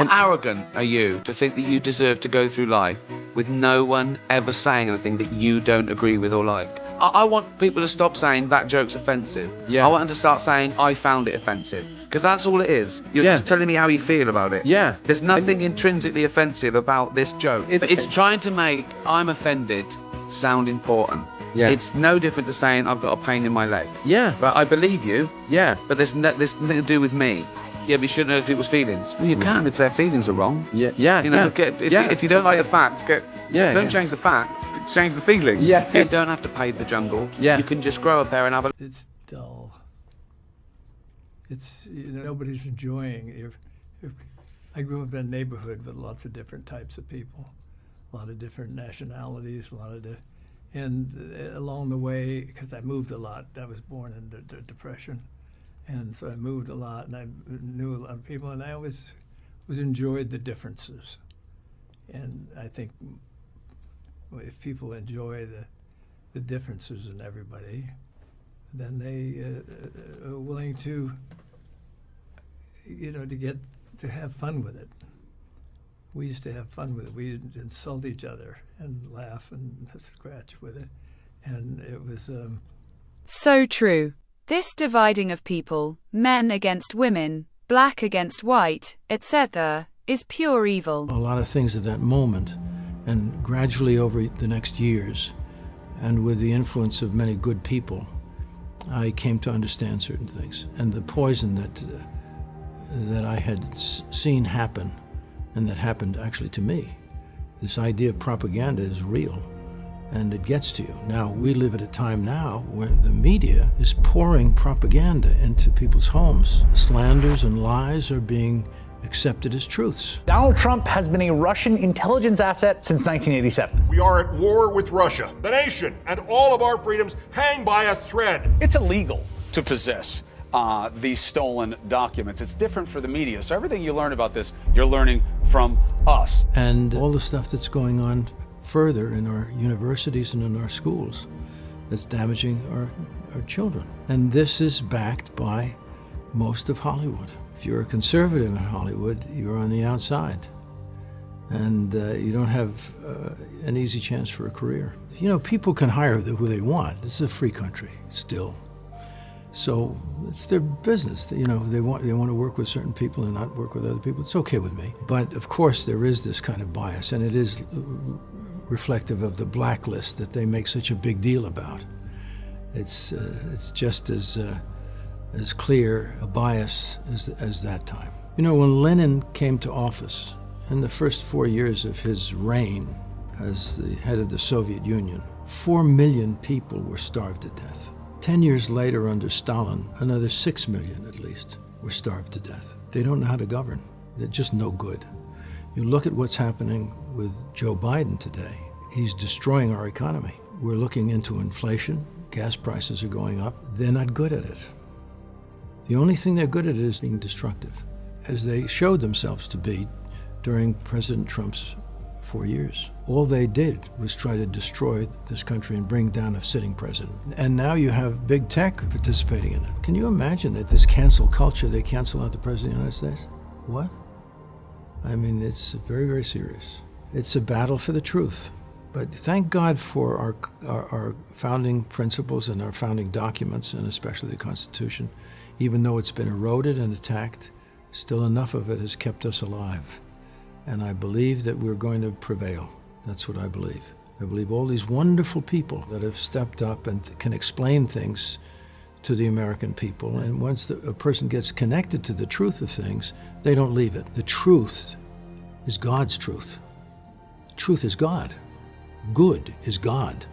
How arrogant are you to think that you deserve to go through life with no one ever saying anything that you don't agree with or like? I want people to stop saying that joke's offensive. Yeah. I want them to start saying I found it offensive. Because that's all it is. You're just telling me how you feel about it. Yeah. There's nothing intrinsically offensive about this joke. It's trying to make I'm offended sound important. Yeah. It's no different to saying I've got a pain in my leg. Yeah. But I believe you. Yeah. But there's nothing to do with me. Yeah, but you shouldn't hurt people's feelings. Well, you can if their feelings are wrong. Yeah. You know, if you don't like the facts, don't change the facts, change the feelings. Yeah. You don't have to pave the jungle. Yeah. You can just grow up there and have a... It's dull. It's, nobody's enjoying. I grew up in a neighborhood with lots of different types of people, a lot of different nationalities, and along the way, because I moved a lot, I was born in the Depression, and so I moved a lot, and I knew a lot of people, and I always enjoyed the differences. And I think if people enjoy the differences in everybody, then they are willing to, to have fun with it. We used to have fun with it. We'd insult each other and laugh and scratch with it. And it was... So true. This dividing of people, men against women, black against white, etc., is pure evil. A lot of things at that moment, and gradually over the next years, and with the influence of many good people, I came to understand certain things. And the poison that I had seen happen, and that happened actually to me. This idea of propaganda is real, and it gets to you. Now, we live at a time now where the media is pouring propaganda into people's homes. Slanders and lies are being accepted as truths. Donald Trump has been a Russian intelligence asset since 1987. We are at war with Russia. The nation and all of our freedoms hang by a thread. It's illegal to possess these stolen documents. It's different for the media. So everything you learn about this, you're learning from us. And all the stuff that's going on further in our universities and in our schools that's damaging our children. And this is backed by most of Hollywood. If you're a conservative in Hollywood, you're on the outside. And you don't have an easy chance for a career. People can hire who they want. This is a free country, still. So it's their business. They want to work with certain people and not work with other people. It's okay with me. But of course there is this kind of bias, and it is reflective of the blacklist that they make such a big deal about. It's just as clear a bias as that time. When Lenin came to office, in the first 4 years of his reign as the head of the Soviet Union, 4 million people were starved to death. 10 years later, under Stalin, another 6 million at least were starved to death. They don't know how to govern. They're just no good. You look at what's happening with Joe Biden today. He's destroying our economy. We're looking into inflation. Gas prices are going up. They're not good at it. The only thing they're good at is being destructive, as they showed themselves to be during President Trump's 4 years. All they did was try to destroy this country and bring down a sitting president. And now you have big tech participating in it. Can you imagine that this cancel culture, they cancel out the President of the United States? What? I mean, it's very, very serious. It's a battle for the truth. But thank God for our founding principles and our founding documents, and especially the Constitution. Even though it's been eroded and attacked, still enough of it has kept us alive. And I believe that we're going to prevail. That's what I believe. I believe all these wonderful people that have stepped up and can explain things to the American people. And once a person gets connected to the truth of things, they don't leave it. The truth is God's truth. The truth is God. Good is God.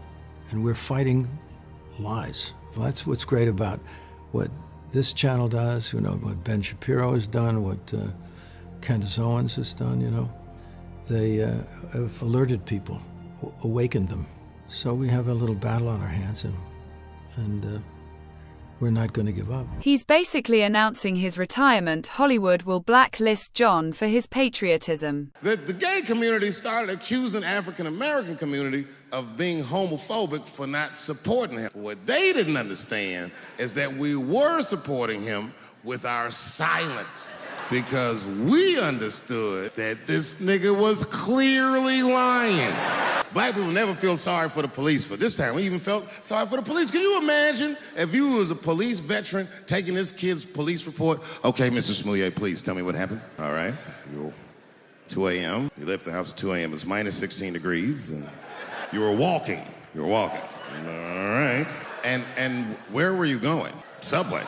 And we're fighting lies. Well, that's what's great about what this channel does, what Ben Shapiro has done, what Candace Owens has done, They have alerted people, awakened them. So we have a little battle on our hands, and we're not going to give up. He's basically announcing his retirement. Hollywood will blacklist John for his patriotism. The gay community started accusing African-American community of being homophobic for not supporting him. What they didn't understand is that we were supporting him with our silence. because we understood that this nigga was clearly lying. Black people never feel sorry for the police, but this time we even felt sorry for the police. Can you imagine if you was a police veteran taking this kid's police report? Okay, Mr. Smouillet, please tell me what happened. All right, 2 a.m. You left the house at 2 a.m. It's minus 16 degrees. And you were walking. You were walking. All right. And where were you going? Subway.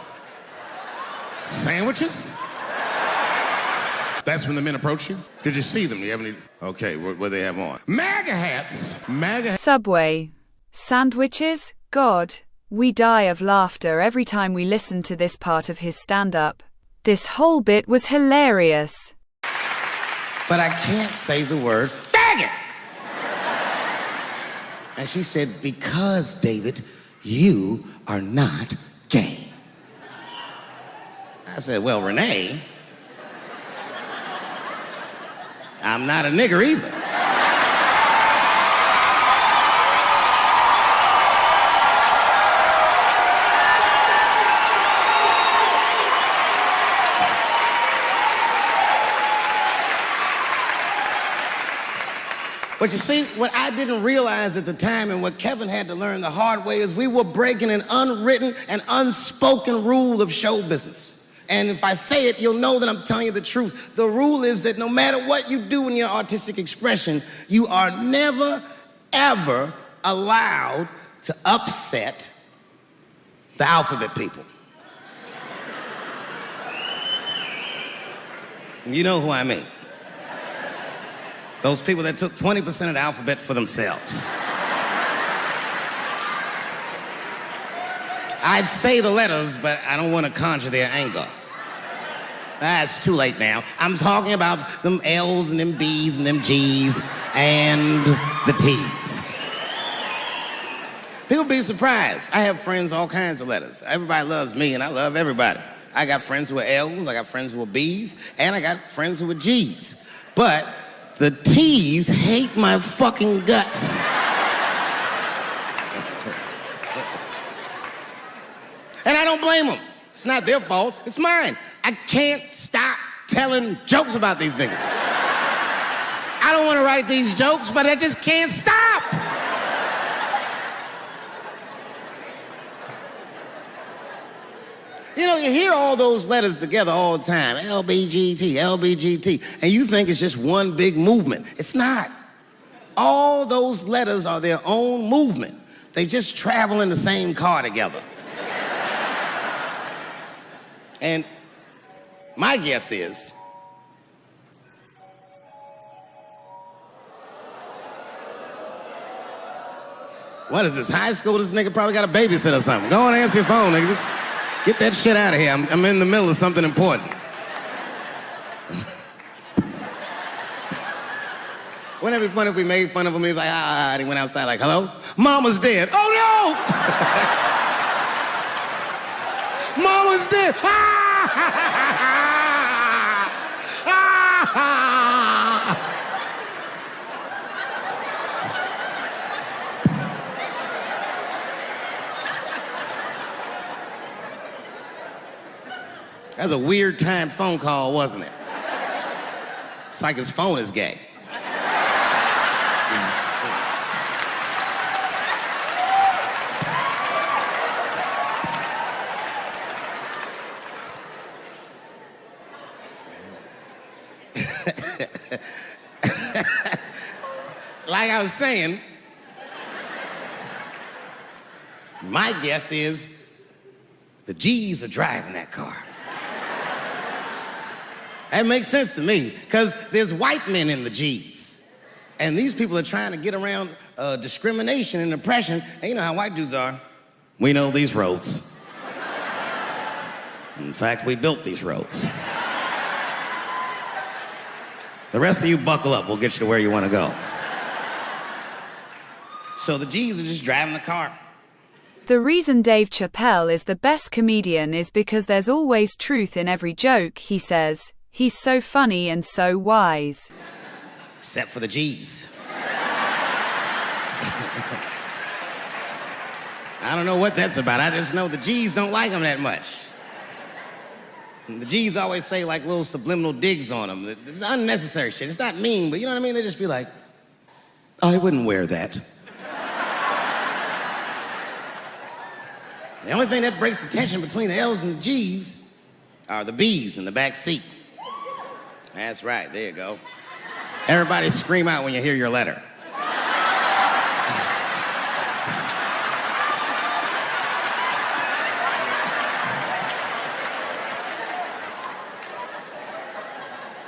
Sandwiches? That's when the men approached you? Did you see them? Do you have any? Okay, what they have on? MAGA hats. MAGA. Subway. Sandwiches? God. We die of laughter every time we listen to this part of his stand-up. This whole bit was hilarious. But I can't say the word faggot. And she said, because, David, you are not gay. I said, well, Renee, I'm not a nigger either. But you see, what I didn't realize at the time and what Kevin had to learn the hard way is we were breaking an unwritten and unspoken rule of show business. And if I say it, you'll know that I'm telling you the truth. The rule is that no matter what you do in your artistic expression, you are never, ever allowed to upset the alphabet people. You know who I mean. Those people that took 20% of the alphabet for themselves. I'd say the letters, but I don't want to conjure their anger. It's too late now. I'm talking about them L's and them B's and them G's and the T's. People be surprised. I have friends, all kinds of letters. Everybody loves me and I love everybody. I got friends who are L's, I got friends who are B's, and I got friends who are G's. But the T's hate my fucking guts. And I don't blame them. It's not their fault, it's mine. I can't stop telling jokes about these niggas. I don't want to write these jokes, but I just can't stop. You know, you hear all those letters together all the time, LBGT, LBGT, and you think it's just one big movement. It's not. All those letters are their own movement. They just travel in the same car together. And my guess is, what is this, high school? This nigga probably got a babysitter or something. Go and answer your phone, nigga. Just get that shit out of here. I'm in the middle of something important. Wouldn't it be funny if we made fun of him? He's like, and he went outside like, hello? Mama's dead. Oh, no! Mama's dead. That was a weird timed phone call, wasn't it? It's like his phone is gay. Like I was saying, my guess is the G's are driving that car. That makes sense to me, because there's white men in the G's. And these people are trying to get around discrimination and oppression. And you know how white dudes are. We know these roads. In fact, we built these roads. The rest of you buckle up, we'll get you to where you want to go. So the G's are just driving the car. The reason Dave Chappelle is the best comedian is because there's always truth in every joke he says. He's so funny and so wise. Except for the G's. I don't know what that's about. I just know the G's don't like him that much. And the G's always say like little subliminal digs on them. It's unnecessary shit. It's not mean, but you know what I mean? They just be like, I wouldn't wear that. The only thing that breaks the tension between the L's and the G's are the B's in the back seat. That's right, there you go. Everybody scream out when you hear your letter.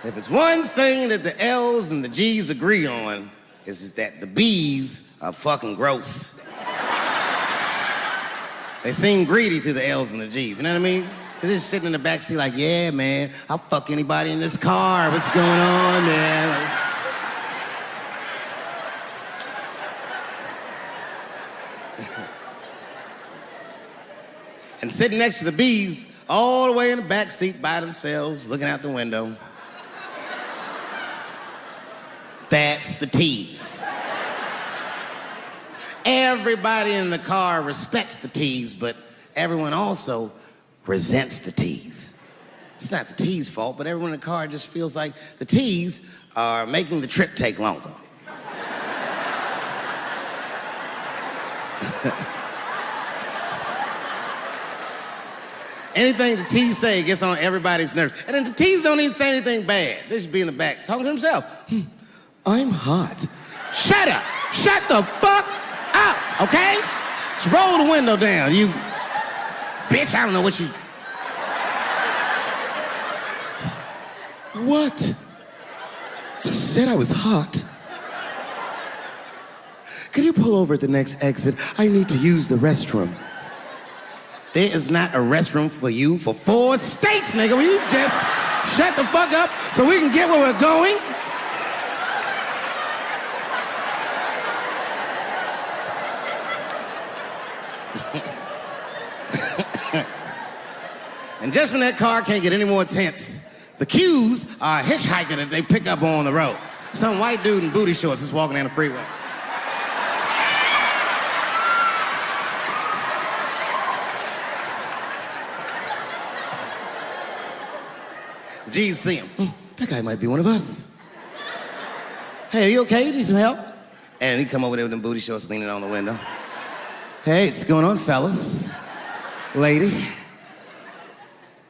If it's one thing that the L's and the G's agree on, is that the B's are fucking gross. They seem greedy to the L's and the G's, you know what I mean? They're just sitting in the backseat like, yeah, man, I'll fuck anybody in this car. What's going on, man? And sitting next to the B's, all the way in the backseat by themselves, looking out the window. That's the T's. Everybody in the car respects the T's, but everyone also resents the T's. It's not the T's' fault, but everyone in the car just feels like the T's are making the trip take longer. Anything the T's say gets on everybody's nerves. And then the T's don't even say anything bad. They just be in the back talking to themselves. I'm hot. Shut up. Shut the fuck up, okay? Just roll the window down, you bitch. I don't know what you... What? Just said I was hot. Could you pull over at the next exit? I need to use the restroom. There is not a restroom for you for 4 states, nigga. Will you just shut the fuck up so we can get where we're going? And just when that car can't get any more tense, the Q's are a hitchhiker that they pick up on the road. Some white dude in booty shorts is walking down the freeway. The G's see him. That guy might be one of us. Hey, are you okay? Need some help? And he come over there with them booty shorts leaning on the window. Hey, what's going on, fellas? Lady?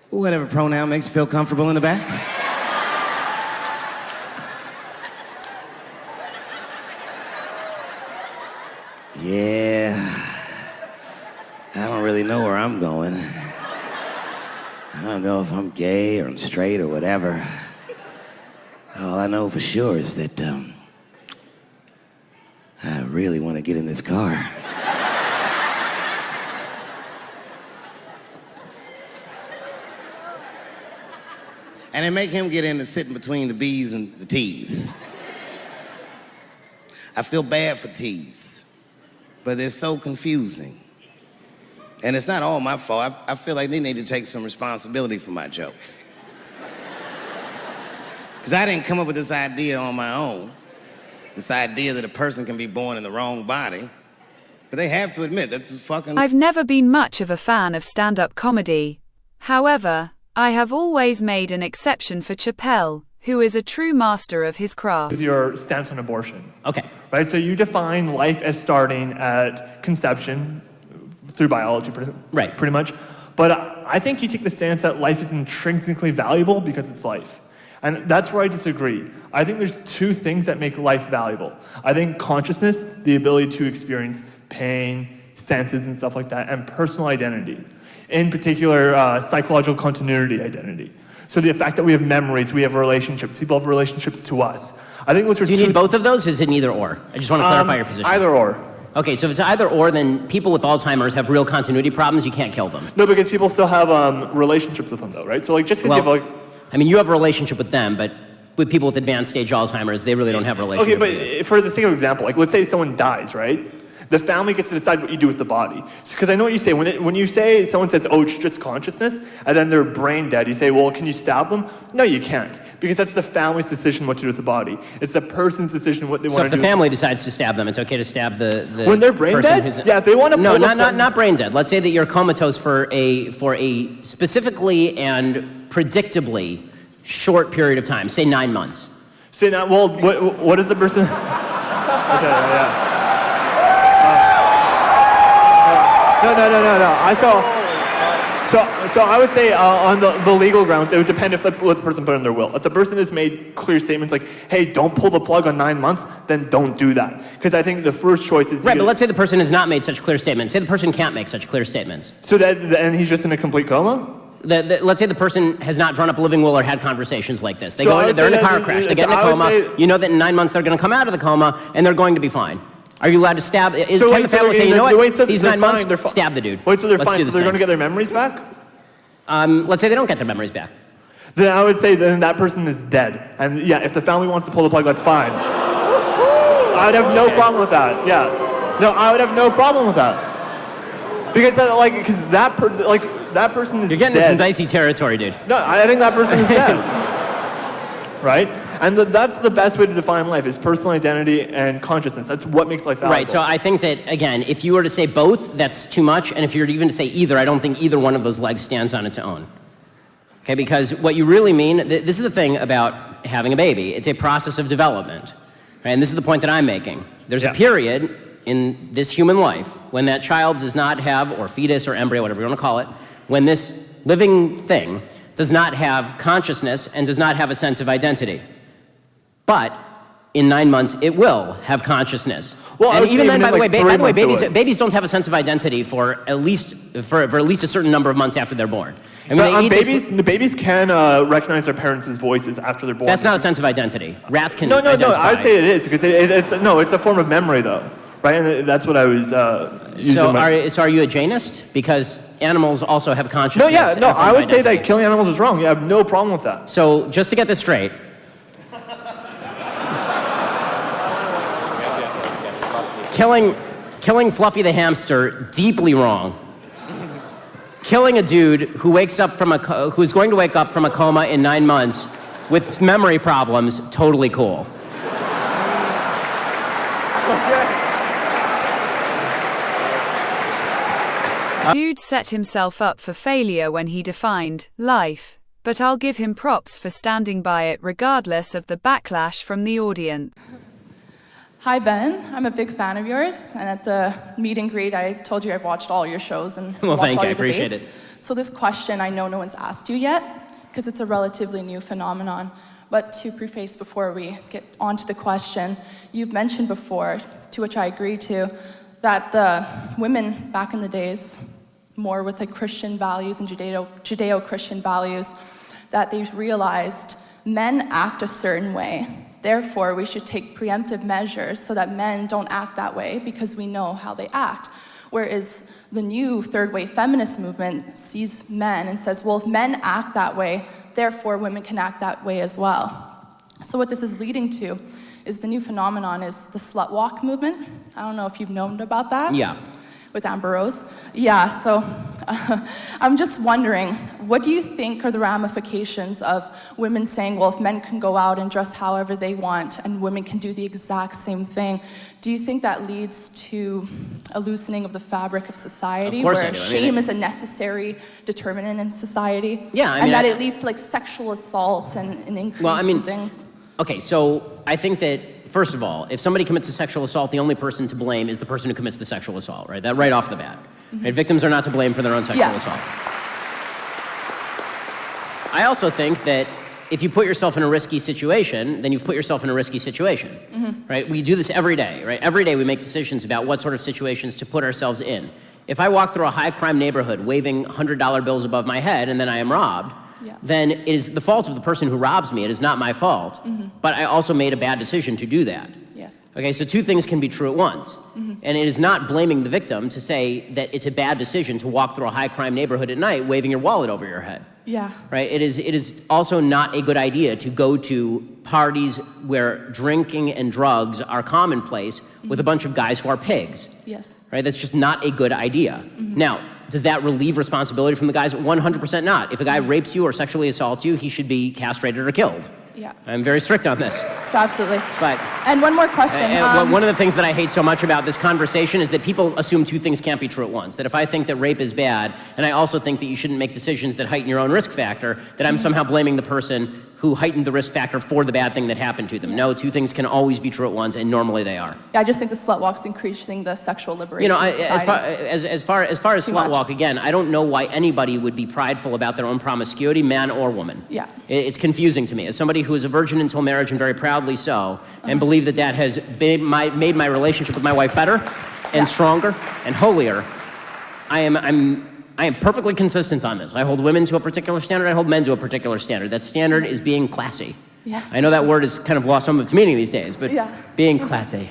Whatever pronoun makes you feel comfortable in the back. Yeah, I don't really know where I'm going. I don't know if I'm gay or I'm straight or whatever. All I know for sure is that I really want to get in this car. And they make him get in and sit in between the B's and the T's. I feel bad for T's, but they're so confusing. And it's not all my fault. I feel like they need to take some responsibility for my jokes. Because I didn't come up with this idea on my own. This idea that a person can be born in the wrong body. But they have to admit, that's fucking... I've never been much of a fan of stand-up comedy. However, I have always made an exception for Chappelle, who is a true master of his craft. With your stance on abortion. Okay. Right, so you define life as starting at conception through biology, pretty much. But I think you take the stance that life is intrinsically valuable because it's life. And that's where I disagree. I think there's 2 things that make life valuable. I think consciousness, the ability to experience pain, senses and stuff like that, and personal identity. In particular, psychological continuity identity. So the fact that we have memories, we have relationships, people have relationships to us. I think those are Do you need both of those, or is it neither or? I just want to clarify your position. Either or. Okay, so if it's either or, then people with Alzheimer's have real continuity problems, you can't kill them. No, because people still have relationships with them though, right? So like just because you have I mean, you have a relationship with them, but with people with advanced stage Alzheimer's, they really don't have a relationship with you. Okay, but for the sake of example, like let's say someone dies, right? The family gets to decide what you do with the body. Because I know what you say. When you say, someone says, oh, it's just consciousness, and then they're brain dead, you say, well, can you stab them? No, you can't. Because that's the family's decision what to do with the body. It's the person's decision what they want to do. So if the family decides to stab them, it's okay to stab the when they're brain dead? Yeah, if they want to No, not brain dead. Let's say that you're comatose for a specifically and predictably short period of time, say 9 months. Say now, well, what is the person? Okay, yeah. No. So I would say on the legal grounds, it would depend if what the person put in their will. If the person has made clear statements like, hey, don't pull the plug on 9 months, then don't do that. Because I think the first choice is... Right, but let's say the person has not made such clear statements. Say the person can't make such clear statements. So and he's just in a complete coma? Let's say the person has not drawn up a living will or had conversations like this. They're in a car crash, they get in a coma, you know that in 9 months they're going to come out of the coma, and they're going to be fine. Are you allowed to stab? Can the family say, you know what, these 9 months, stab the dude. Wait, so they're fine, so they're going to get their memories back? Let's say they don't get their memories back. Then I would say then that person is dead. And yeah, if the family wants to pull the plug, that's fine. I would have no problem with that, yeah. No, I would have no problem with that. Because that person is dead. You're getting into some dicey territory, dude. No, I think that person is dead. Right? And that's the best way to define life, is personal identity and consciousness. That's what makes life valuable. Right, so I think that, again, if you were to say both, that's too much. And if you were even to say either, I don't think either one of those legs stands on its own. Okay, because what you really mean, this is the thing about having a baby. It's a process of development. Right? And this is the point that I'm making. There's a period in this human life when that child does not have, or fetus or embryo, whatever you want to call it, when this living thing does not have consciousness and does not have a sense of identity. But in 9 months, it will have consciousness. Well, and even then, by the way, babies don't have a sense of identity for at least a certain number of months after they're born. I mean, the babies can recognize their parents' voices after they're born. That's not a sense of identity. Rats can. No. I would say it is, because it's a form of memory, though, right? And that's what I was using. So are you a Jainist? Because animals also have consciousness. No. I would say that killing animals is wrong. You have no problem with that. So just to get this straight. Killing Fluffy the hamster, deeply wrong. Killing a dude who's going to wake up from a coma in 9 months with memory problems, totally cool. Dude set himself up for failure when he defined life, but I'll give him props for standing by it regardless of the backlash from the audience. Hi, Ben. I'm a big fan of yours, and at the meet and greet, I told you I've watched all your shows and well, watched all I your appreciate debates. it. So this question, I know no one's asked you yet, because it's a relatively new phenomenon. But to preface before we get onto the question, you've mentioned before, to which I agree to, that the women back in the days, more with like Christian values and Judeo-Christian values, that they've realized men act a certain way. Therefore, we should take preemptive measures so that men don't act that way because we know how they act. Whereas the new third wave feminist movement sees men and says, well, if men act that way, therefore women can act that way as well. So what this is leading to is the new phenomenon is the slut walk movement. I don't know if you've known about that. Yeah. With Amber Rose. Yeah, so I'm just wondering, what do you think are the ramifications of women saying, well, if men can go out and dress however they want and women can do the exact same thing, do you think that leads to a loosening of the fabric of society? Of course where I do. shame is a necessary determinant in society? Yeah, and that it leads to like sexual assault and an increase in things? Okay, so I think that, first of all, if somebody commits a sexual assault, the only person to blame is the person who commits the sexual assault, right? That right off the bat. Mm-hmm. Right? Victims are not to blame for their own sexual assault. I also think that if you put yourself in a risky situation, then you've put yourself in a risky situation, right? We do this every day, right? Every day we make decisions about what sort of situations to put ourselves in. If I walk through a high crime neighborhood waving $100 bills above my head and then I am robbed, then it is the fault of the person who robs me. It is not my fault. But I also made a bad decision to do that. Yes. Okay, so two things can be true at once. And it is not blaming the victim to say that it's a bad decision to walk through a high crime neighborhood at night waving your wallet over your head. Yeah. Right? It is also not a good idea to go to parties where drinking and drugs are commonplace with a bunch of guys who are pigs. Yes. Right? That's just not a good idea. Now, does that relieve responsibility from the guys? 100% not. If a guy rapes you or sexually assaults you, he should be castrated or killed. Yeah. I'm very strict on this. Absolutely. But And one more question. one of the things that I hate so much about this conversation is that people assume two things can't be true at once. That if I think that rape is bad, and I also think that you shouldn't make decisions that heighten your own risk factor, that I'm somehow blaming the person who heightened the risk factor for the bad thing that happened to them. Yeah. No, two things can always be true at once, and normally they are. Yeah, I just think the slut walk's increasing the sexual liberation. You know, society. as far as Too slut much. walk, again, I don't know why anybody would be prideful about their own promiscuity, man or woman. Yeah. It's confusing to me. As somebody who is a virgin until marriage, and very proudly so, and believe that that has made my relationship with my wife better and stronger and holier, I am perfectly consistent on this. I hold women to a particular standard, I hold men to a particular standard. That standard is being classy. Yeah. I know that word has kind of lost some of its meaning these days, but being classy.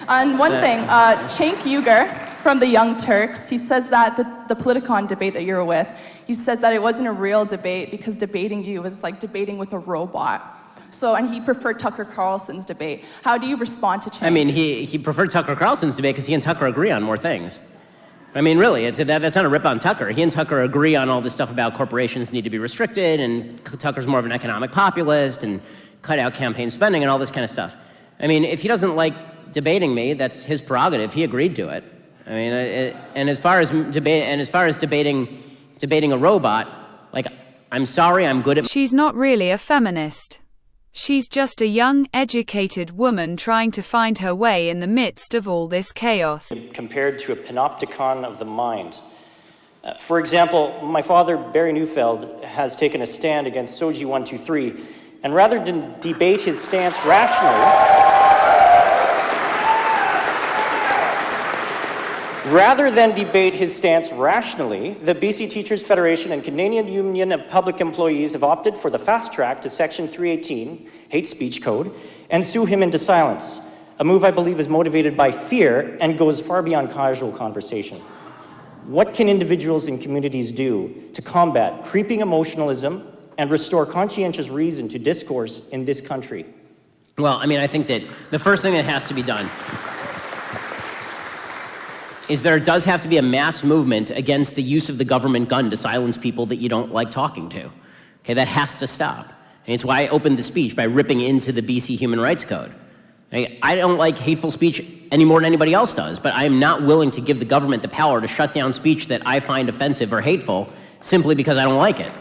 And one thing, Cenk Uygur from the Young Turks, he says that the Politicon debate that you're with, he says that it wasn't a real debate because debating you was like debating with a robot. So, and he preferred Tucker Carlson's debate. How do you respond to Cenk? I mean, he preferred Tucker Carlson's debate because he and Tucker agree on more things. I mean, really, that's not a rip on Tucker. He and Tucker agree on all this stuff about corporations need to be restricted, and Tucker's more of an economic populist, and cut out campaign spending, and all this kind of stuff. I mean, if he doesn't like debating me, that's his prerogative. He agreed to it. I mean, and as far as debating a robot, like, I'm sorry, I'm good at. She's not really a feminist. She's just a young, educated woman trying to find her way in the midst of all this chaos. Compared to a panopticon of the mind. For example, my father, Barry Neufeld, has taken a stand against Soji 123, and rather than debate his stance rationally, the BC Teachers Federation and Canadian Union of Public Employees have opted for the fast track to Section 318, Hate Speech Code, and sue him into silence. A move I believe is motivated by fear and goes far beyond casual conversation. What can individuals and communities do to combat creeping emotionalism and restore conscientious reason to discourse in this country? Well, I mean, I think that the first thing that has to be done is there does have to be a mass movement against the use of the government gun to silence people that you don't like talking to. Okay, that has to stop. And it's why I opened the speech by ripping into the BC Human Rights Code. I don't like hateful speech any more than anybody else does, but I am not willing to give the government the power to shut down speech that I find offensive or hateful simply because I don't like it.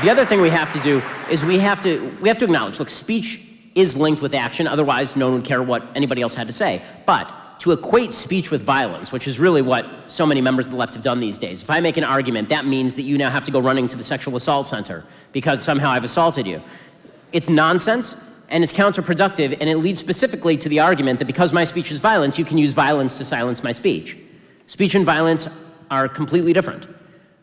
The other thing we have to do is we have to acknowledge, look, speech is linked with action, otherwise no one would care what anybody else had to say. But to equate speech with violence, which is really what so many members of the left have done these days, if I make an argument, that means that you now have to go running to the sexual assault center because somehow I've assaulted you. It's nonsense, and it's counterproductive, and it leads specifically to the argument that because my speech is violence, you can use violence to silence my speech. Speech and violence are completely different.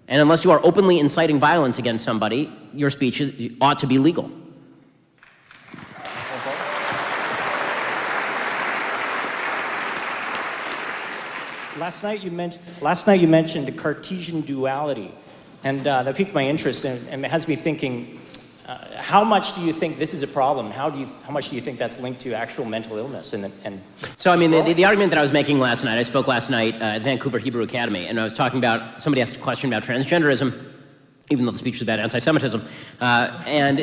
And unless you are openly inciting violence against somebody, your speech ought to be legal. Last night you mentioned the Cartesian duality, and that piqued my interest, and it has me thinking, how much do you think this is a problem? How much do you think that's linked to actual mental illness? So, I mean, the argument that I was making last night, I spoke last night at Vancouver Hebrew Academy, and I was talking about, somebody asked a question about transgenderism, even though the speech was about anti-Semitism, and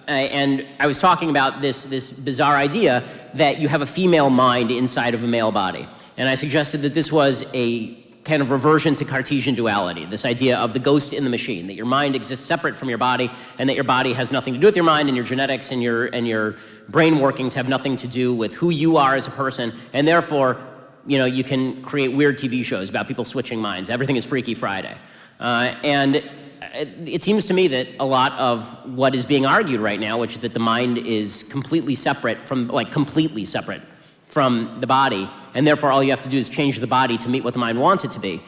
I was talking about this bizarre idea that you have a female mind inside of a male body. And I suggested that this was a kind of reversion to Cartesian duality, this idea of the ghost in the machine, that your mind exists separate from your body, and that your body has nothing to do with your mind, and your genetics and your brain workings have nothing to do with who you are as a person, and therefore, you know, you can create weird TV shows about people switching minds. Everything is Freaky Friday. And it seems to me that a lot of what is being argued right now, which is that the mind is completely separate from the body, and therefore all you have to do is change the body to meet what the mind wants it to be,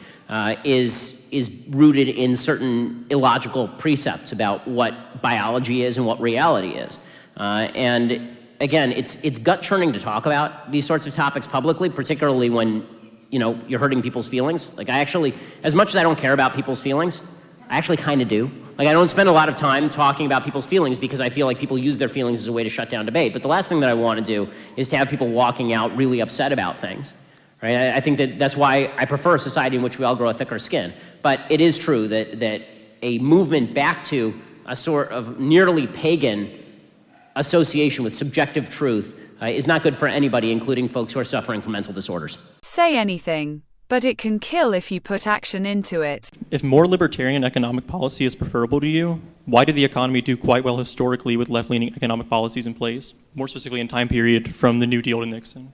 is rooted in certain illogical precepts about what biology is and what reality is. And again, it's gut-churning to talk about these sorts of topics publicly, particularly when, you know, you're hurting people's feelings. Like, I actually, as much as I don't care about people's feelings, I actually kind of do. Like, I don't spend a lot of time talking about people's feelings because I feel like people use their feelings as a way to shut down debate. But the last thing that I want to do is to have people walking out really upset about things, Right? I think that's why I prefer a society in which we all grow a thicker skin. But it is true that a movement back to a sort of nearly pagan association with subjective truth is not good for anybody, including folks who are suffering from mental disorders. Say anything, but it can kill if you put action into it. If more libertarian economic policy is preferable to you, why did the economy do quite well historically with left-leaning economic policies in place, more specifically in time period from the New Deal to Nixon?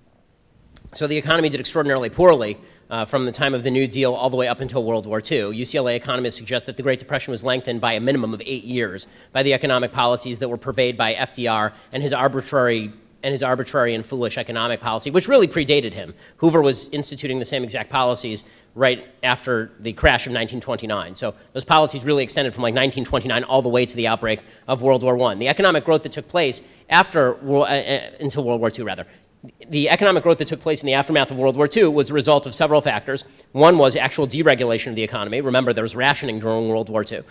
So the economy did extraordinarily poorly from the time of the New Deal all the way up until World War II. UCLA economists suggest that the Great Depression was lengthened by a minimum of 8 years by the economic policies that were purveyed by FDR and his arbitrary and foolish economic policy, which really predated him. Hoover was instituting the same exact policies right after the crash of 1929. So those policies really extended from like 1929 all the way to the outbreak of World War I. The economic growth that took place until World War II, rather. The economic growth that took place in the aftermath of World War II was a result of several factors. One was actual deregulation of the economy. Remember, there was rationing during World War II.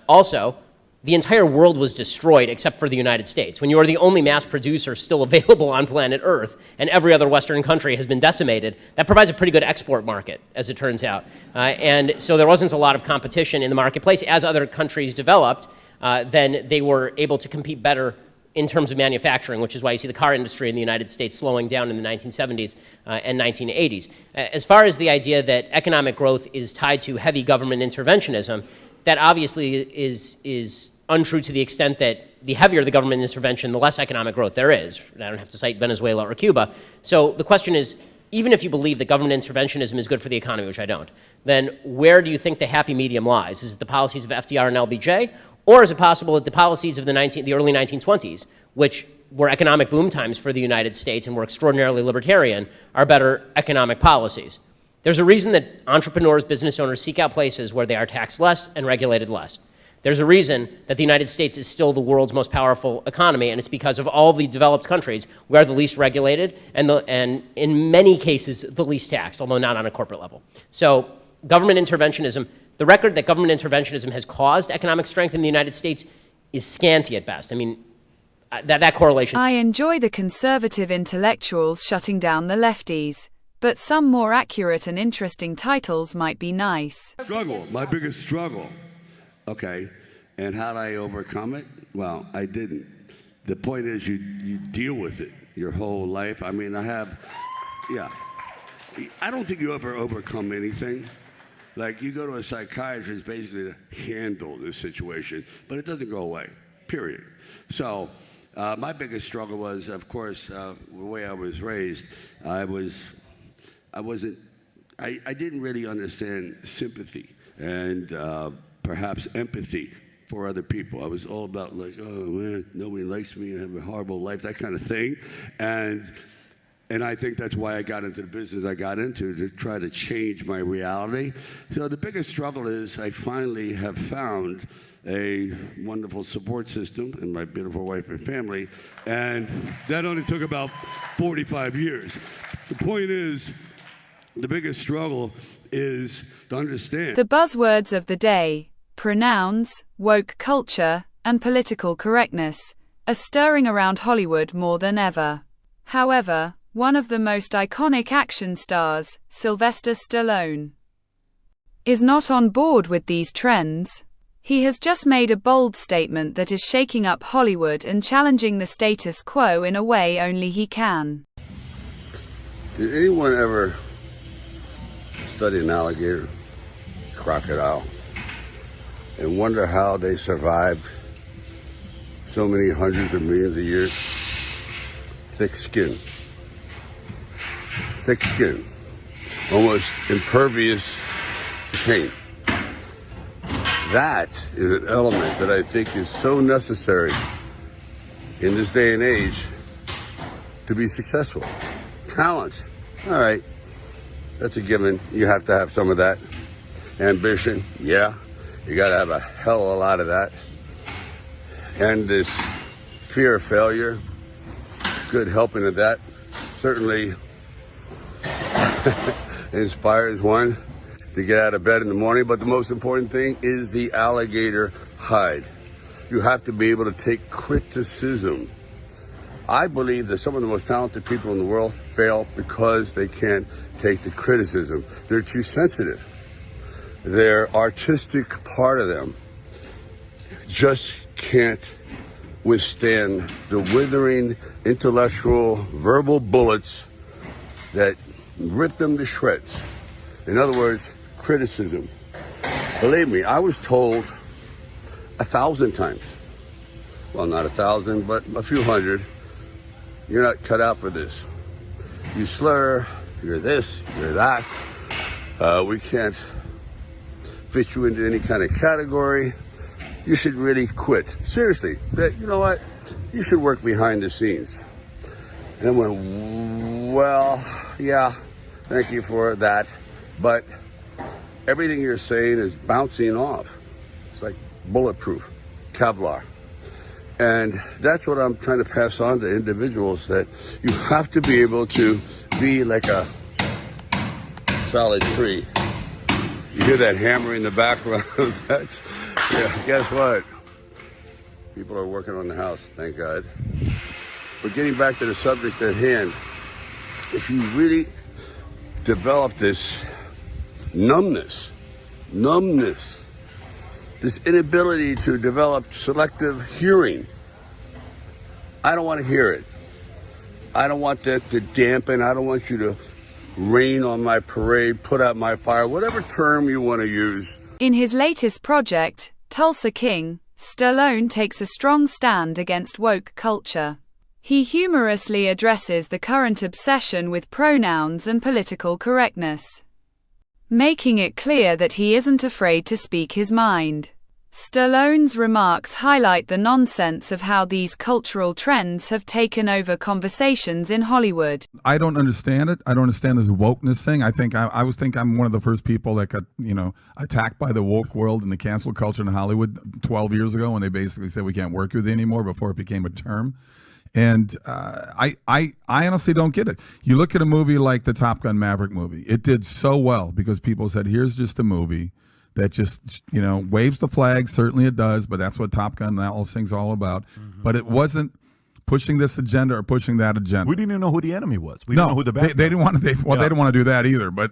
Also, the entire world was destroyed except for the United States. When you are the only mass producer still available on planet Earth and every other Western country has been decimated, that provides a pretty good export market, as it turns out. And so there wasn't a lot of competition in the marketplace. As other countries developed, then they were able to compete better in terms of manufacturing, which is why you see the car industry in the United States slowing down in the 1970s and 1980s. As far as the idea that economic growth is tied to heavy government interventionism, that obviously is untrue to the extent that the heavier the government intervention, the less economic growth there is. I don't have to cite Venezuela or Cuba. So the question is, even if you believe that government interventionism is good for the economy, which I don't, then where do you think the happy medium lies? Is it the policies of FDR and LBJ? Or is it possible that the policies of the early 1920s, which were economic boom times for the United States and were extraordinarily libertarian, are better economic policies? There's a reason that entrepreneurs, business owners seek out places where they are taxed less and regulated less. There's a reason that the United States is still the world's most powerful economy, and it's because of all the developed countries, we are the least regulated and in many cases the least taxed, although not on a corporate level. So government interventionism, the record that government interventionism has caused economic strength in the United States is scanty at best. I mean, that correlation. I enjoy the conservative intellectuals shutting down the lefties, but some more accurate and interesting titles might be nice. Struggle, my biggest struggle. Okay, and how did I overcome it? Well, I didn't. The point is you deal with it your whole life. I mean, I don't think you ever overcome anything. Like, you go to a psychiatrist basically to handle this situation, but it doesn't go away, period. So my biggest struggle was, of course, the way I was raised. I didn't really understand sympathy and perhaps empathy for other people. I was all about like, oh man, nobody likes me, I have a horrible life, that kind of thing. And I think that's why I got into the business I got into, to try to change my reality. So the biggest struggle is I finally have found a wonderful support system in my beautiful wife and family, and that only took about 45 years. The point is, the biggest struggle is to understand. The buzzwords of the day, pronouns, woke culture, and political correctness, are stirring around Hollywood more than ever. However, one of the most iconic action stars, Sylvester Stallone, is not on board with these trends. He has just made a bold statement that is shaking up Hollywood and challenging the status quo in a way only he can. Did anyone ever study an alligator, crocodile, and wonder how they survived so many hundreds of millions of years? Thick skin, almost impervious to pain. That is an element that I think is so necessary in this day and age to be successful. Talent, all right, that's a given. You have to have some of that. Ambition, yeah, you gotta have a hell of a lot of that. And this fear of failure, good helping of that, certainly inspires one to get out of bed in the morning. But the most important thing is the alligator hide. You have to be able to take criticism. I believe that some of the most talented people in the world fail because they can't take the criticism. They're too sensitive. Their artistic part of them just can't withstand the withering intellectual verbal bullets that rip them to shreds. In other words, criticism. Believe me, I was told 1,000 times, well, not 1,000, but a few hundred, you're not cut out for this. You slur, you're this, you're that. We can't fit you into any kind of category. You should really quit. Seriously, you know what? You should work behind the scenes. And I went, well, yeah, thank you for that. But everything you're saying is bouncing off. It's like bulletproof, Kevlar. And that's what I'm trying to pass on to individuals, that you have to be able to be like a solid tree. You hear that hammer in the background? That's, yeah, guess what? People are working on the house, thank God. But getting back to the subject at hand, if you really develop this numbness, this inability to develop selective hearing, I don't want to hear it. I don't want that to dampen. I don't want you to rain on my parade, put out my fire, whatever term you want to use. In his latest project, Tulsa King, Stallone takes a strong stand against woke culture. He humorously addresses the current obsession with pronouns and political correctness, making it clear that he isn't afraid to speak his mind. Stallone's remarks highlight the nonsense of how these cultural trends have taken over conversations in Hollywood. I don't understand it. I don't understand this wokeness thing. I think I'm one of the first people that got, attacked by the woke world and the cancel culture in Hollywood 12 years ago when they basically said we can't work with you anymore before it became a term. And I honestly don't get it. You look at a movie like the Top Gun Maverick movie. It did so well because people said, here's just a movie that just, waves the flag. Certainly it does, but that's what Top Gun and all those things are all about. Mm-hmm. But it wasn't pushing this agenda or pushing that agenda. We didn't even know who the enemy was. We didn't know who the bad they didn't want to. They didn't want to do that either. But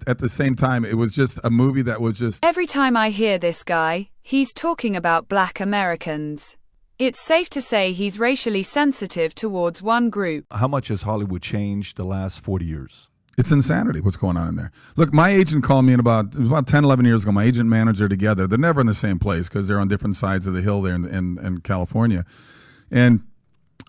at the same time, it was just a movie that was just. Every time I hear this guy, he's talking about Black Americans. It's safe to say he's racially sensitive towards one group. How much has Hollywood changed the last 40 years? It's insanity what's going on in there. Look, my agent called me it was about 10, 11 years ago. My agent and manager together. They're never in the same place because they're on different sides of the hill there in California. And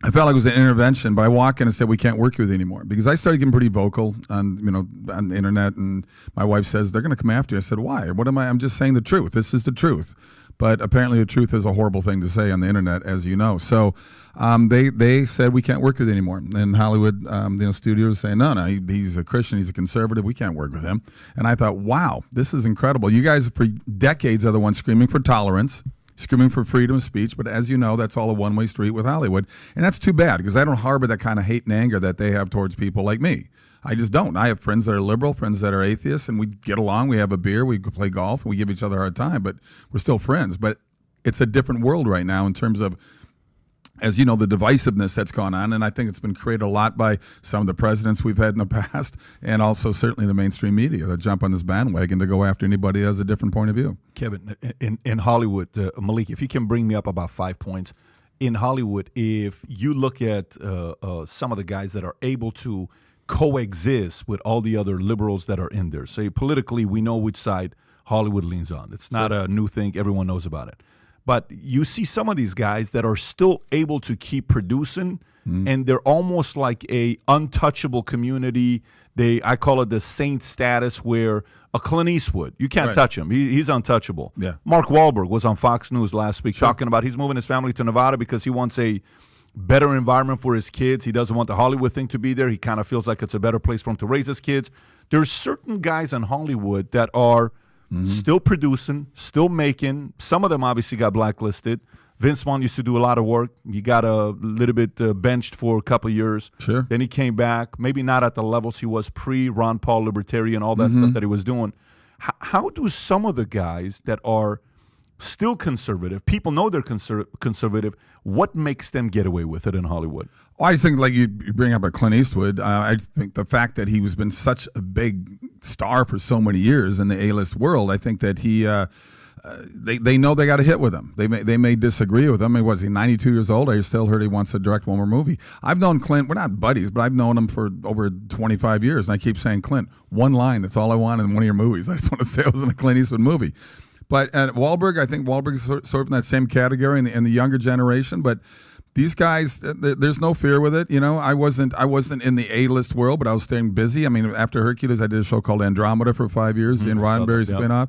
I felt like it was an intervention, but I walk in and said, we can't work with you anymore. Because I started getting pretty vocal on the internet, and my wife says, they're going to come after you. I said, why? What am I? I'm just saying the truth. This is the truth. But apparently the truth is a horrible thing to say on the internet, as you know. So they said we can't work with you anymore. And Hollywood studios saying, no, he's a Christian, he's a conservative, we can't work with him. And I thought, wow, this is incredible. You guys for decades are the ones screaming for tolerance, screaming for freedom of speech. But as you know, that's all a one-way street with Hollywood. And that's too bad because I don't harbor that kind of hate and anger that they have towards people like me. I just don't. I have friends that are liberal, friends that are atheists, and we get along. We have a beer, we play golf, and we give each other a hard time, but we're still friends. But it's a different world right now in terms of, as you know, the divisiveness that's gone on, and I think it's been created a lot by some of the presidents we've had in the past, and also certainly the mainstream media that jump on this bandwagon to go after anybody who has a different point of view. Kevin, in Hollywood, Malik, if you can bring me up about 5 points. In Hollywood, if you look at some of the guys that are able to coexist with all the other liberals that are in there. Say politically, we know which side Hollywood leans on. It's not a new thing. Everyone knows about it. But you see some of these guys that are still able to keep producing, and they're almost like a untouchable community. I call it the saint status, where a Clint Eastwood, you can't touch him. He's untouchable. Yeah. Mark Wahlberg was on Fox News last week talking about he's moving his family to Nevada because he wants a better environment for his kids. He doesn't want the Hollywood thing to be there. He kind of feels like it's a better place for him to raise his kids. There's certain guys in Hollywood that are still producing, still making. Some of them obviously got blacklisted. Vince Vaughn used to do a lot of work. He got a little bit benched for a couple of years. Sure. Then he came back, maybe not at the levels he was pre-Ron Paul Libertarian, all that stuff that he was doing. How do some of the guys that are still conservative. People know they're conservative. What makes them get away with it in Hollywood? Well, I just think, like you bring up a Clint Eastwood, I think the fact that he has been such a big star for so many years in the A-list world, I think that he, they know they got a hit with him. They may disagree with him. I mean, was he 92 years old? I still heard he wants to direct one more movie. I've known Clint. We're not buddies, but I've known him for over 25 years, and I keep saying, Clint, one line. That's all I want in one of your movies. I just want to say I was in a Clint Eastwood movie. But at Wahlberg, I think Wahlberg is sort of in that same category in the younger generation. But these guys, there's no fear with it. You know, I wasn't in the A-list world, but I was staying busy. I mean, after Hercules, I did a show called Andromeda for 5 years, Gene Roddenberry's spinoff.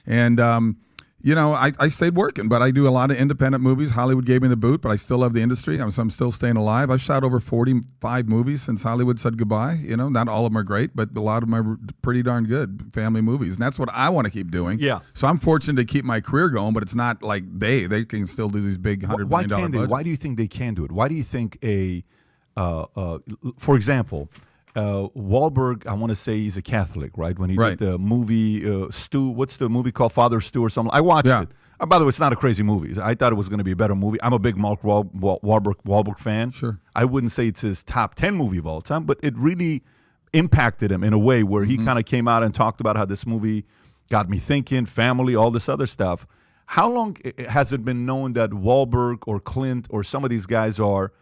And you know, I stayed working, but I do a lot of independent movies. Hollywood gave me the boot, but I still love the industry. I'm still staying alive. I've shot over 45 movies since Hollywood said goodbye. You know, not all of them are great, but a lot of them are pretty darn good family movies. And that's what I want to keep doing. Yeah. So I'm fortunate to keep my career going, but it's not like they can still do these big $100 million budgets. Why do you think they can do it? Why do you think for example, Wahlberg, I want to say he's a Catholic, right? When he did the movie Stu, what's the movie called? Father Stu or something? I watched it. By the way, it's not a crazy movie. I thought it was going to be a better movie. I'm a big Mark Wahlberg fan. Sure. I wouldn't say it's his top 10 movie of all time, but it really impacted him in a way where he kind of came out and talked about how this movie got me thinking, family, all this other stuff. How long has it been known that Wahlberg or Clint or some of these guys are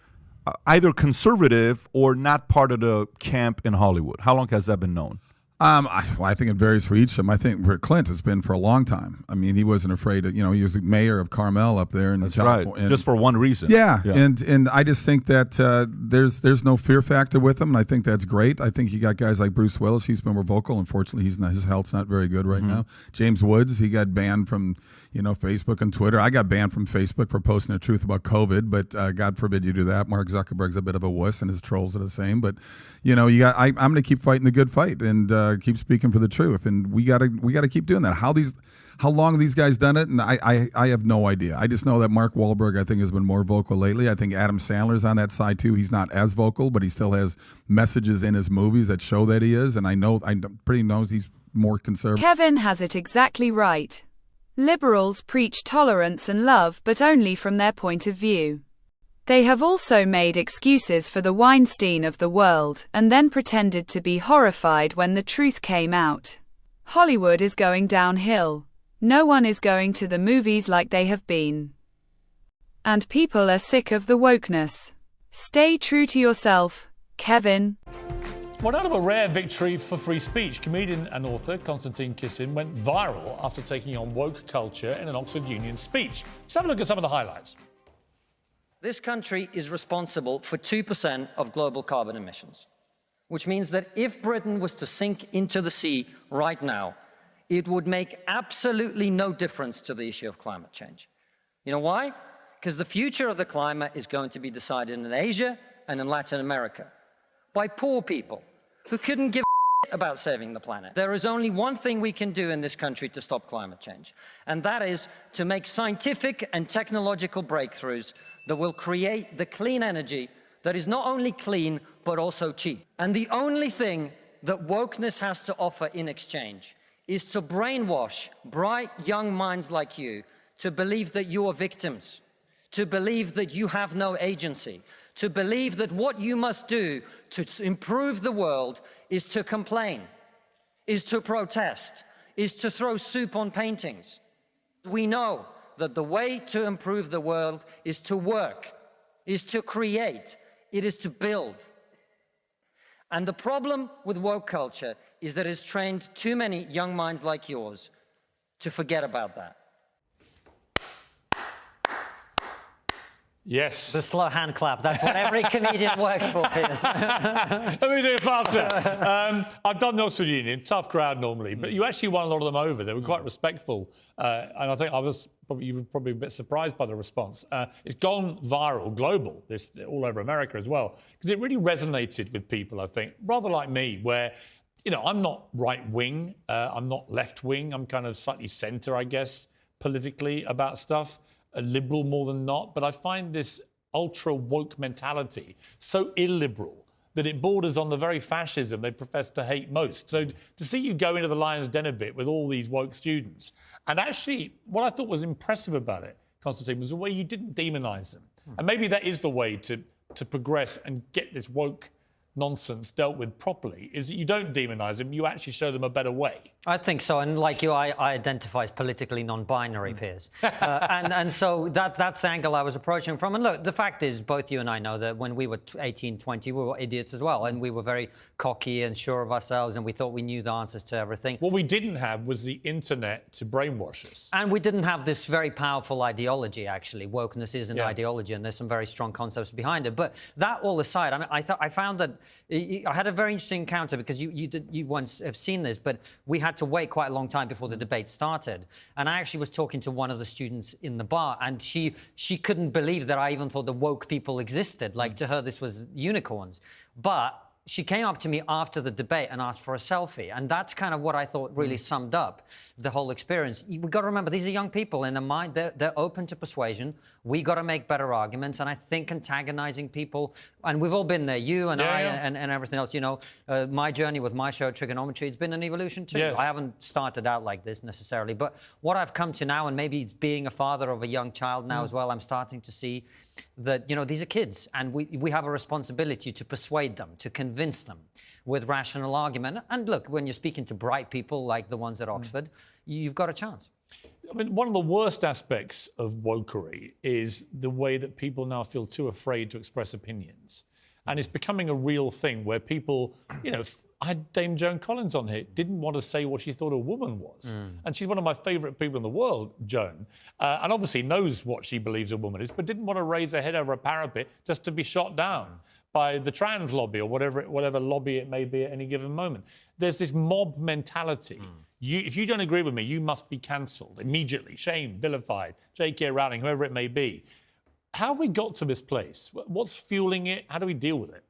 either conservative or not part of the camp in Hollywood? How long has that been known? I think it varies for each of them. I think for Clint, it's been for a long time. I mean, he wasn't afraid of, he was the mayor of Carmel up there. That's right. Just for one reason. Yeah. And I just think that there's no fear factor with him, and I think that's great. I think you got guys like Bruce Willis. He's been more vocal. Unfortunately, his health's not very good right now. James Woods, he got banned from Facebook and Twitter. I got banned from Facebook for posting the truth about COVID, but God forbid you do that. Mark Zuckerberg's a bit of a wuss, and his trolls are the same. But I'm going to keep fighting the good fight and keep speaking for the truth, and we got to keep doing that. How long have these guys done it? And I have no idea. I just know that Mark Wahlberg, I think, has been more vocal lately. I think Adam Sandler's on that side too. He's not as vocal, but he still has messages in his movies that show that he is. And I pretty knows he's more conservative. Kevin has it exactly right. Liberals preach tolerance and love, but only from their point of view. They have also made excuses for the Weinstein of the world, and then pretended to be horrified when the truth came out. Hollywood is going downhill. No one is going to the movies like they have been. And people are sick of the wokeness. Stay true to yourself, Kevin. Well, out of a rare victory for free speech, comedian and author Konstantin Kisin went viral after taking on woke culture in an Oxford Union speech. Let's have a look at some of the highlights. This country is responsible for 2% of global carbon emissions, which means that if Britain was to sink into the sea right now, it would make absolutely no difference to the issue of climate change. You know why? Because the future of the climate is going to be decided in Asia and in Latin America by poor people who couldn't give a about saving the planet. There is only one thing we can do in this country to stop climate change, and that is to make scientific and technological breakthroughs that will create the clean energy that is not only clean, but also cheap. And the only thing that wokeness has to offer in exchange is to brainwash bright young minds like you to believe that you are victims, to believe that you have no agency, to believe that what you must do to improve the world is to complain, is to protest, is to throw soup on paintings. We know that the way to improve the world is to work, is to create, it is to build. And the problem with woke culture is that it's trained too many young minds like yours to forget about that. Yes. The slow hand clap. That's what every comedian works for, Piers. Let me do it faster. I've done the Oxford Union, tough crowd normally, but you actually won a lot of them over. They were quite respectful. And I think you were probably a bit surprised by the response. It's gone viral, global, all over America as well, because it really resonated with people, I think, rather like me, where, I'm not right-wing, I'm not left-wing, I'm kind of slightly centre, I guess, politically about stuff. A liberal more than not, but I find this ultra woke mentality so illiberal that it borders on the very fascism they profess to hate most. So to see you go into the lion's den a bit with all these woke students, and actually what I thought was impressive about it, Constantine, was the way you didn't demonise them. And maybe that is the way to progress and get this woke nonsense dealt with properly, is that you don't demonise them, you actually show them a better way. I think so, and like you, I identify as politically non-binary, Piers. And so that's the angle I was approaching from. And look, the fact is, both you and I know that when we were 18, 20, we were idiots as well, and we were very cocky and sure of ourselves, and we thought we knew the answers to everything. What we didn't have was the internet to brainwash us. And we didn't have this very powerful ideology, actually. Wokeness is an ideology, and there's some very strong concepts behind it. But that all aside, I mean, I found that I had a very interesting encounter, because you once have seen this, but we had to wait quite a long time before the debate started. And I actually was talking to one of the students in the bar, and she couldn't believe that I even thought the woke people existed. Like, to her, this was unicorns. But she came up to me after the debate and asked for a selfie. And that's kind of what I thought really summed up the whole experience. We've got to remember, these are young people in their mind. They're open to persuasion. We got to make better arguments. And I think antagonizing people, and we've all been there, you and I and everything else, you know, my journey with my show, Trigonometry, it's been an evolution too. Yes. I haven't started out like this necessarily. But what I've come to now, and maybe it's being a father of a young child now as well, I'm starting to see that, you know, these are kids, and we have a responsibility to persuade them, to convince them with rational argument. And look, when you're speaking to bright people like the ones at Oxford, you've got a chance. I mean, one of the worst aspects of wokery is the way that people now feel too afraid to express opinions. And it's becoming a real thing where people, you know, I had Dame Joan Collins on here, didn't want to say what she thought a woman was. And she's one of my favourite people in the world, Joan, and obviously knows what she believes a woman is, but didn't want to raise her head over a parapet just to be shot down by the trans lobby or whatever lobby it may be at any given moment. There's this mob mentality. If you don't agree with me, you must be cancelled immediately, shamed, vilified, J.K. Rowling, whoever it may be. How have we got to this place? What's fueling it? How do we deal with it?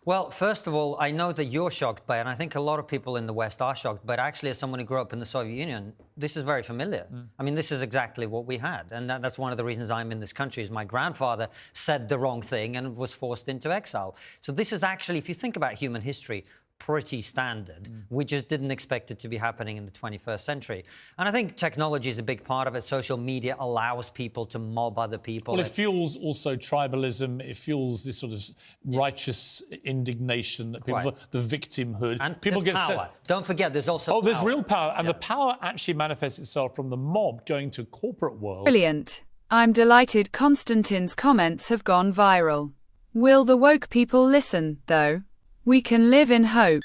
Well, first of all, I know that you're shocked by it, and I think a lot of people in the West are shocked, but actually, as someone who grew up in the Soviet Union, this is very familiar. I mean, this is exactly what we had, and that's one of the reasons I'm in this country, is my grandfather said the wrong thing and was forced into exile. So this is actually, if you think about human history, pretty standard. We just didn't expect it to be happening in the 21st century. And I think technology is a big part of it. Social media allows people to mob other people. Well, it fuels also tribalism. It fuels this sort of righteous indignation that people, the victimhood. And people there's get power. Don't forget, there's also Oh, there's power. real power. And the power actually manifests itself from the mob going to corporate world. Brilliant. I'm delighted Constantine's comments have gone viral. Will the woke people listen, though? We can live in hope.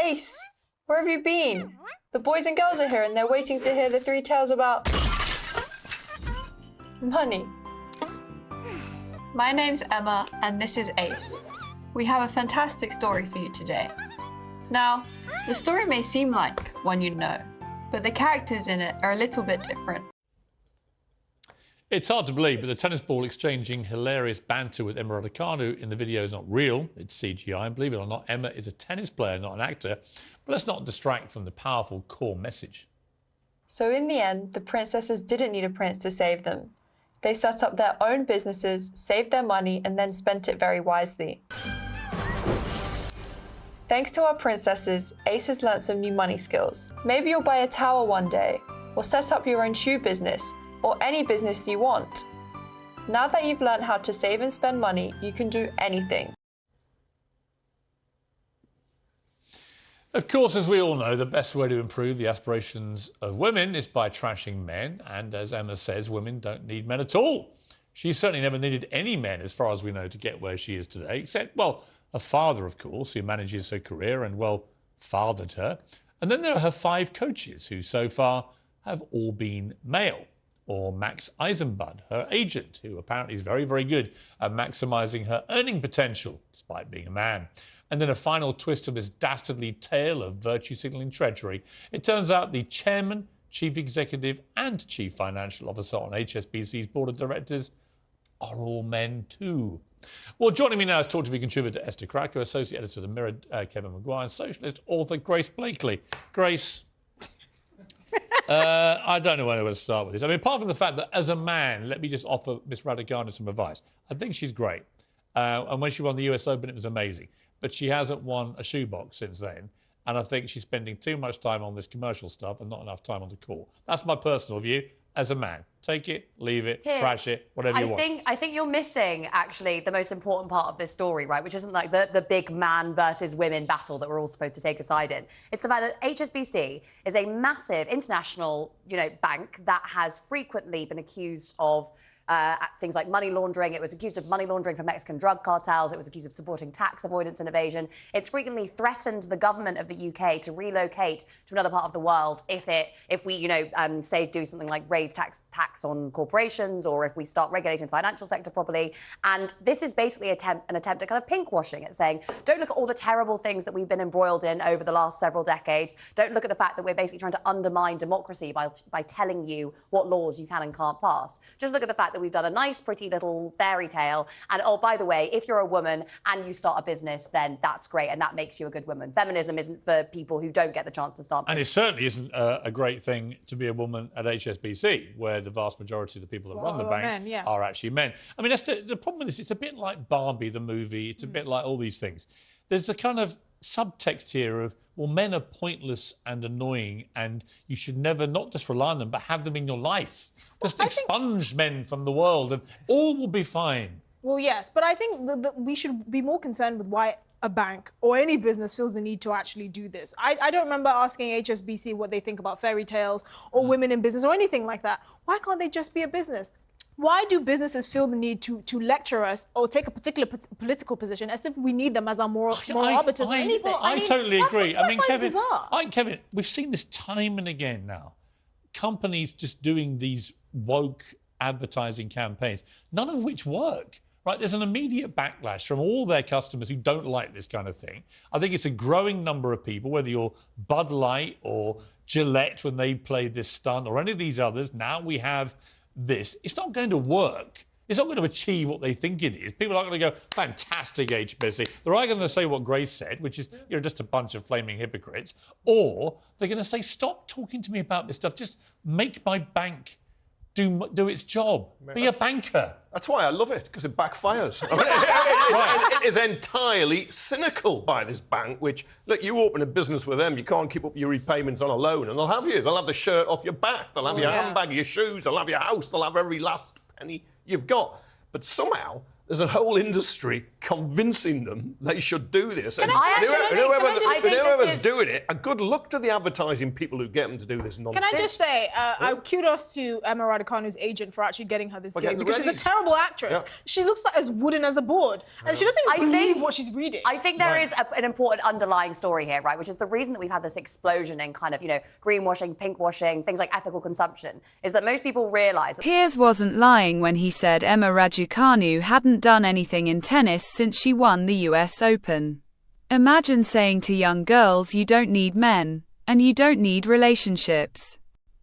Ace, where have you been? The boys and girls are here and they're waiting to hear the 3 tales about money. My name's Emma and this is Ace. We have a fantastic story for you today. Now, the story may seem like one you know, but the characters in it are a little bit different. It's hard to believe, but the tennis ball exchanging hilarious banter with Emma Raducanu in the video is not real. It's CGI, and believe it or not, Emma is a tennis player, not an actor. But let's not distract from the powerful core message. So in the end, the princesses didn't need a prince to save them. They set up their own businesses, saved their money, and then spent it very wisely. Thanks to our princesses, Ace has learnt some new money skills. Maybe you'll buy a tower one day, or set up your own shoe business, or any business you want. Now that you've learned how to save and spend money, you can do anything. Of course, as we all know, the best way to improve the aspirations of women is by trashing men. And as Emma says, women don't need men at all. She certainly never needed any men, as far as we know, to get where she is today, except, well, a father, of course, who manages her career and, well, fathered her. And then there are her 5 coaches, who so far have all been male. Or Max Eisenbud, her agent, who apparently is very, very good at maximising her earning potential, despite being a man. And then a final twist of this dastardly tale of virtue signalling treachery. It turns out the chairman, chief executive and chief financial officer on HSBC's board of directors are all men too. Well, joining me now is Talk TV contributor Esther Krakow, associate editor of The Mirror, Kevin Maguire, and socialist author Grace Blakely. Grace... I don't know where to start with this. I mean, apart from the fact that as a man, let me just offer Miss Raducanu some advice. I think she's great. And when she won the US Open, it was amazing. but she hasn't won a shoebox since then. And I think she's spending too much time on this commercial stuff and not enough time on the court. That's my personal view as a man. Take it, leave it, trash it, whatever you want. I think you're missing, actually, the most important part of this story, right? Which isn't like the big man versus women battle that we're all supposed to take a side in. It's the fact that HSBC is a massive international, bank that has frequently been accused of things like money laundering. It was accused of money laundering for Mexican drug cartels. It was accused of supporting tax avoidance and evasion. It's frequently threatened the government of the UK to relocate to another part of the world if we say do something like raise tax on corporations, or if we start regulating the financial sector properly. And this is basically an attempt at kind of pink washing. It's saying, don't look at all the terrible things that we've been embroiled in over the last several decades. Don't look at the fact that we're basically trying to undermine democracy by telling you what laws you can and can't pass. Just look at the fact that we've done a nice, pretty little fairy tale. And oh, by the way, if you're a woman and you start a business, then that's great, and that makes you a good woman. Feminism isn't for people who don't get the chance to start. And it certainly isn't a great thing to be a woman at HSBC, where the vast majority of the people that run the bank are actually men. I mean, that's the problem with this. It's a bit like Barbie, the movie. It's a bit like all these things. There's a kind of subtext here of, well, men are pointless and annoying, and you should never not just rely on them, but have them in your life. Just expunge men from the world, and all will be fine. Well, yes, but I think that we should be more concerned with why a bank or any business feels the need to actually do this. I don't remember asking HSBC what they think about fairy tales or women in business or anything like that. Why can't they just be a business? Why do businesses feel the need to lecture us or take a particular political position as if we need them as our moral arbiters or anything? I totally agree. I mean, Kevin, Kevin, we've seen this time and again now. Companies just doing these woke advertising campaigns, none of which work. Right, there's an immediate backlash from all their customers who don't like this kind of thing. I think it's a growing number of people, whether you're Bud Light or Gillette when they played this stunt or any of these others. Now we have this. It's not going to work. It's not going to achieve what they think it is. People aren't going to go, fantastic HSBC. They're either going to say what Grace said, which is, you're just a bunch of flaming hypocrites, or they're going to say, stop talking to me about this stuff. Just make my bank do its job. Be a banker. That's why I love it, because it backfires. It is entirely cynical by this bank, which, look, you open a business with them, you can't keep up your repayments on a loan, and they'll have you. They'll have the shirt off your back, they'll have your handbag, your shoes, they'll have your house, they'll have every last penny you've got. But somehow, there's a whole industry convincing them they should do this. And whoever's doing it, a good luck to the advertising people who get them to do this nonsense. Can I just say, kudos to Emma Raducanu's agent for actually getting her this gig, because she's a terrible actress. Yeah. She looks like as wooden as a board, and she doesn't even believe what she's reading. I think there is an important underlying story here, right, which is the reason that we've had this explosion in kind of, greenwashing, pinkwashing, things like ethical consumption, is that most people realise that Piers wasn't lying when he said Emma Raducanu hadn't done anything in tennis since she won the US Open. Imagine saying to young girls you don't need men, and you don't need relationships.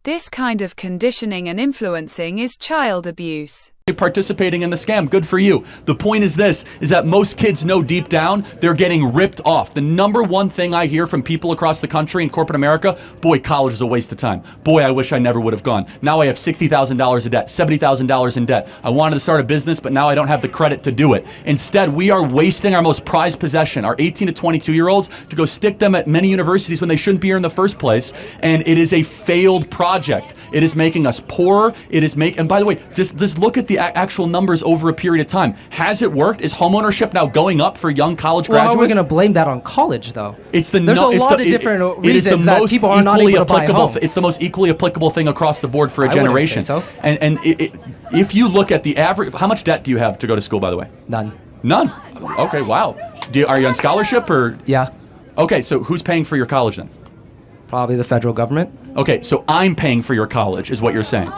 This kind of conditioning and influencing is child abuse. Participating in the scam, good for you. The point is this, is that most kids know deep down they're getting ripped off. The number one thing I hear from people across the country in corporate America, boy, college is a waste of time. Boy, I wish I never would have gone. Now I have $60,000 in debt, $70,000 in debt. I wanted to start a business, but now I don't have the credit to do it. Instead, we are wasting our most prized possession, our 18 to 22-year-olds, to go stick them at many universities when they shouldn't be here in the first place. And it is a failed project. It is making us poorer. It is and by the way, just look at the actual numbers over a period of time. Has it worked? Is homeownership now going up for young college graduates? Well, how are we going to blame that on college, though? There's a lot of different reasons that people are not able to buy homes. It's the most equally applicable thing across the board for a generation. I wouldn't say so. And if you look at the average, how much debt do you have to go to school, by the way? None. None? Okay, wow. Are you on scholarship or? Yeah. Okay, so who's paying for your college then? Probably the federal government. Okay, so I'm paying for your college, is what you're saying.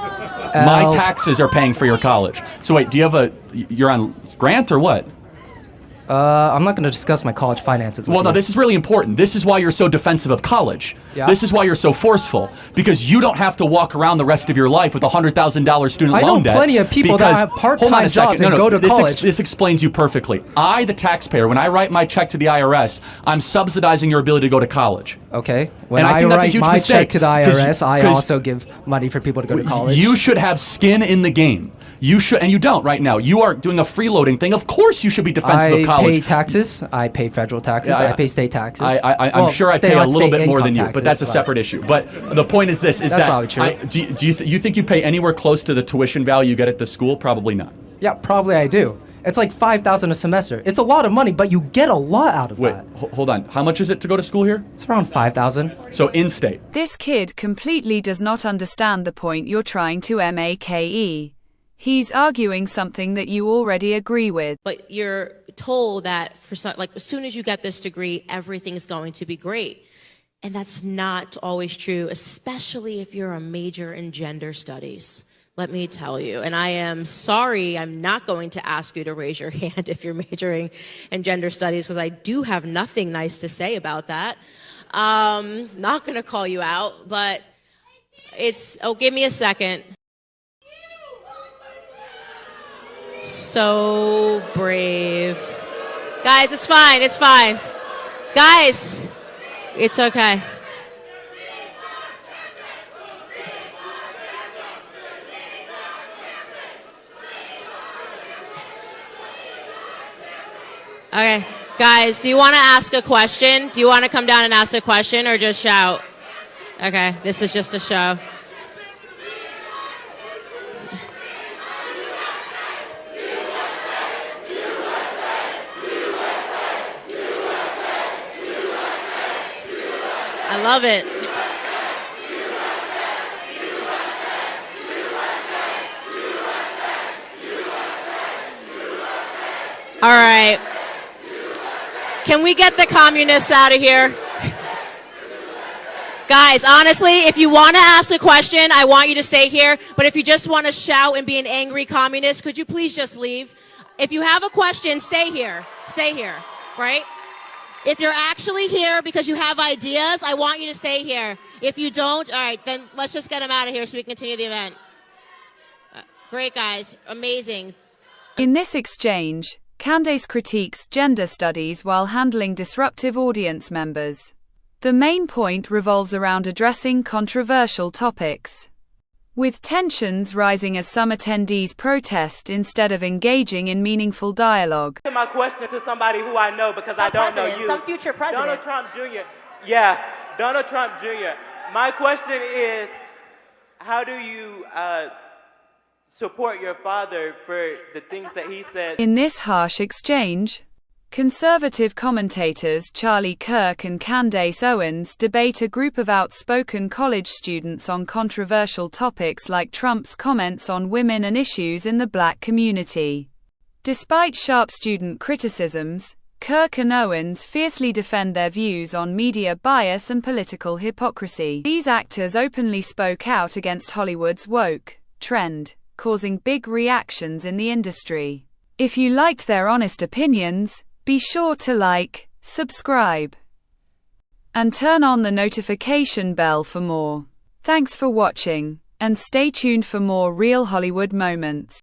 My taxes are paying for your college. So wait, you're on grant or what? I'm not going to discuss my college finances with Well, no, this is really important. This is why you're so defensive of college. Yeah. This is why you're so forceful. Because you don't have to walk around the rest of your life with a $100,000 student loan debt. I know plenty of people that have part-time jobs and go to college. This explains you perfectly. I, the taxpayer, when I write my check to the IRS, I'm subsidizing your ability to go to college. Okay. When I write my check to the IRS, I also give money for people to go to college. You should have skin in the game. You should, and you don't right now. You are doing a freeloading thing. Of course you should be defensive of college. I pay taxes. I pay federal taxes. I pay state taxes. I'm sure I pay a little bit more than you, but that's a separate issue. But the point is this, is that's that probably true. Do you think you pay anywhere close to the tuition value you get at the school? Probably not. Yeah, probably I do. It's like $5,000 a semester. It's a lot of money, but you get a lot out of that. Hold on. How much is it to go to school here? It's around $5,000. So in-state. This kid completely does not understand the point you're trying to make. He's arguing something that you already agree with. But you're told that for some, like as soon as you get this degree, everything's going to be great. And that's not always true, especially if you're a major in gender studies. Let me tell you, and I am sorry, I'm not going to ask you to raise your hand if you're majoring in gender studies, because I do have nothing nice to say about that. Not going to call you out, but give me a second. So brave. Guys, it's fine. Guys, it's okay. Okay, guys, do you want to ask a question? Do you want to come down and ask a question or just shout? Okay, this is just a show. I love it. All right. Can we get the communists out of here? Guys, honestly, if you want to ask a question, I want you to stay here. But if you just want to shout and be an angry communist, could you please just leave? If you have a question, stay here. Stay here, right? If you're actually here because you have ideas, I want you to stay here. If you don't, all right, then let's just get them out of here so we can continue the event. Great, guys. Amazing. In this exchange, Candace critiques gender studies while handling disruptive audience members. The main point revolves around addressing controversial topics, with tensions rising as some attendees protest instead of engaging in meaningful dialogue. My question to somebody who I know, because I don't know you. Some future president. Donald Trump Jr. Yeah, Donald Trump Jr. My question is, how do you support your father for the things that he said? In this harsh exchange, conservative commentators Charlie Kirk and Candace Owens debate a group of outspoken college students on controversial topics like Trump's comments on women and issues in the black community. Despite sharp student criticisms, Kirk and Owens fiercely defend their views on media bias and political hypocrisy. These actors openly spoke out against Hollywood's woke trend, causing big reactions in the industry. If you liked their honest opinions, be sure to like, subscribe, and turn on the notification bell for more. Thanks for watching, and stay tuned for more real Hollywood moments.